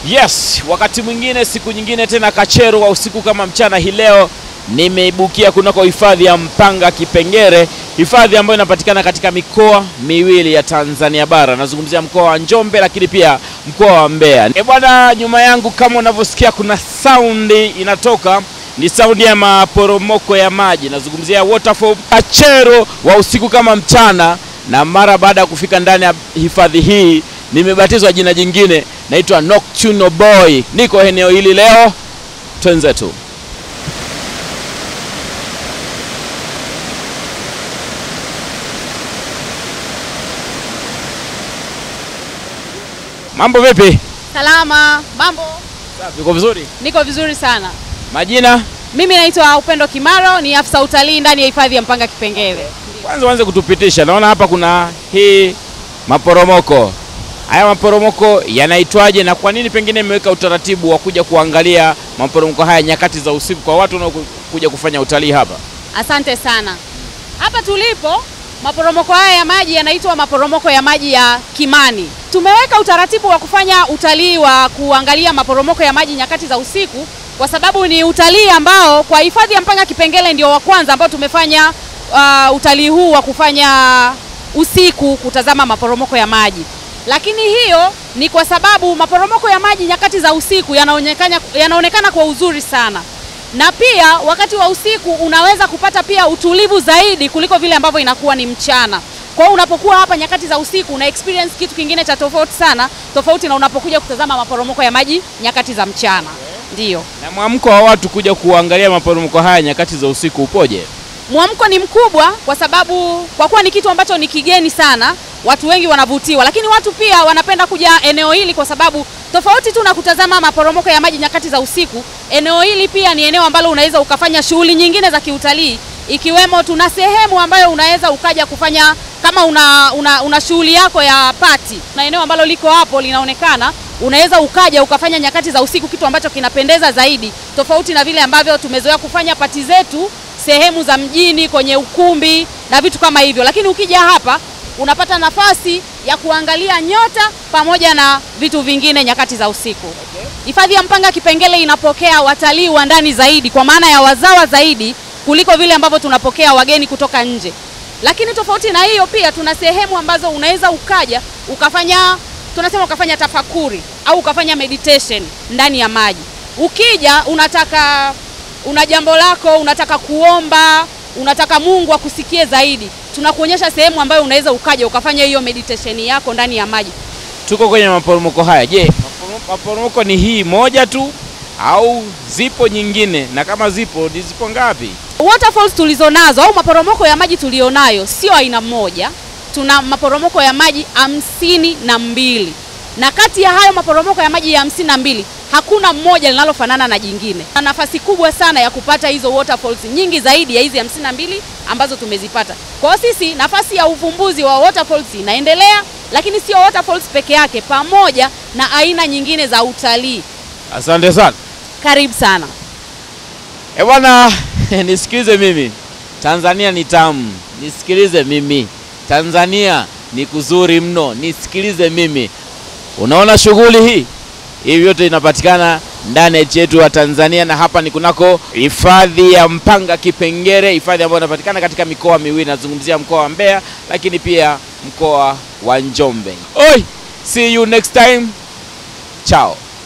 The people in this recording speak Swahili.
Yes, wakati mwingine, siku nyingine tena, kachero wa usiku kama mchana. Hii leo nimeibukia kunako hifadhi ya Mpanga Kipengere, hifadhi ambayo inapatikana katika mikoa miwili ya Tanzania bara. Nazungumzia mkoa wa Njombe lakini pia mkoa wa Mbeya. Bwana, nyuma yangu kama unavyosikia kuna soundi inatoka, ni saundi ya maporomoko ya maji. Nazungumzia waterfall, kachero wa usiku kama mchana. Na mara baada ya kufika ndani ya hifadhi hii nimebatizwa jina jingine, naitwa Nocturnal Boy. Niko eneo hili leo, twenzetu. Mambo vipi? Salama, mambo? Safi, uko vizuri? Niko vizuri sana. Majina? Mimi naitwa Upendo Kimaro, ni afisa utalii ndani ya hifadhi ya Mpanga Kipengere. Kwanza uanze kutupitisha. Naona hapa kuna hii maporomoko. Haya maporomoko yanaitwaje na kwa nini pengine mmeweka utaratibu wa kuja kuangalia maporomoko haya nyakati za usiku kwa watu wanaokuja kufanya utalii hapa? Asante sana. Hapa tulipo, maporomoko haya ya maji yanaitwa maporomoko ya maji ya Kimani. Tumeweka utaratibu wa kufanya utalii wa kuangalia maporomoko ya maji nyakati za usiku kwa sababu ni utalii ambao kwa hifadhi ya Mpanga Kipengere ndio wa kwanza ambao tumefanya utalii huu wa kufanya usiku kutazama maporomoko ya maji. Lakini hiyo ni kwa sababu maporomoko ya maji nyakati za usiku yanaonekana kwa uzuri sana. Na pia wakati wa usiku unaweza kupata pia utulivu zaidi kuliko vile ambavyo inakuwa ni mchana. Kwa hiyo unapokuwa hapa nyakati za usiku una experience kitu kingine cha tofauti sana, tofauti na unapokuja kutazama maporomoko ya maji nyakati za mchana. Ndio. Na mwamko wa watu kuja kuangalia maporomoko haya nyakati za usiku upoje? Mwamko ni mkubwa kwa sababu kwa kuwa ni kitu ambacho ni kigeni sana, watu wengi wanavutiwa. Lakini watu pia wanapenda kuja eneo hili kwa sababu tofauti tu na kutazama maporomoko ya maji nyakati za usiku, eneo hili pia ni eneo ambalo unaweza ukafanya shughuli nyingine za kiutalii, ikiwemo tuna sehemu ambayo unaweza ukaja kufanya kama una shughuli yako ya party. Na eneo ambalo liko hapo linaonekana unaweza ukaja ukafanya nyakati za usiku, kitu ambacho kinapendeza zaidi tofauti na vile ambavyo tumezoea kufanya party zetu sehemu za mjini kwenye ukumbi na vitu kama hivyo. Lakini ukija hapa unapata nafasi ya kuangalia nyota pamoja na vitu vingine nyakati za usiku. Hifadhi ya Mpanga Kipengere inapokea watalii wa ndani zaidi, kwa maana ya wazawa zaidi kuliko vile ambavyo tunapokea wageni kutoka nje. Lakini tofauti na hiyo pia tuna sehemu ambazo unaweza ukaja ukafanya, tunasema ukafanya tafakuri au ukafanya meditation ndani ya maji. Ukija una jambo lako, unataka kuomba, unataka Mungu akusikie zaidi, tunakuonyesha sehemu ambayo unaweza ukaja ukafanya hiyo meditation yako ndani ya maji. Tuko kwenye maporomoko haya. Je, maporomoko ni hii moja tu au zipo nyingine, na kama zipo zipo ngapi? Waterfalls tulizonazo au maporomoko ya maji tulionayo sio aina moja. Tuna maporomoko ya maji 52. Na kati ya hayo maporomoko ya maji ya 52 hakuna mmoja linalofanana na jingine. Na nafasi kubwa sana ya kupata hizo waterfalls nyingi zaidi ya hizi 52 ambazo tumezipata. Kwa hiyo sisi nafasi ya uvumbuzi wa waterfalls inaendelea, lakini sio waterfalls peke yake, pamoja na aina nyingine za utalii. Asante sana. Karibu sana. Bwana, nisikilize mimi. Tanzania ni tamu. Nisikilize mimi. Tanzania ni kuzuri mno. Nisikilize mimi. Unaona shughuli hii? Hivi yote inapatikana ndani ya nchi yetu ya Tanzania, na hapa ni kunako hifadhi ya Mpanga Kipengere, hifadhi ambayo inapatikana katika mikoa miwili. Nazungumzia mkoa wa Mbeya lakini pia mkoa wa Njombe. Oi, see you next time. Ciao.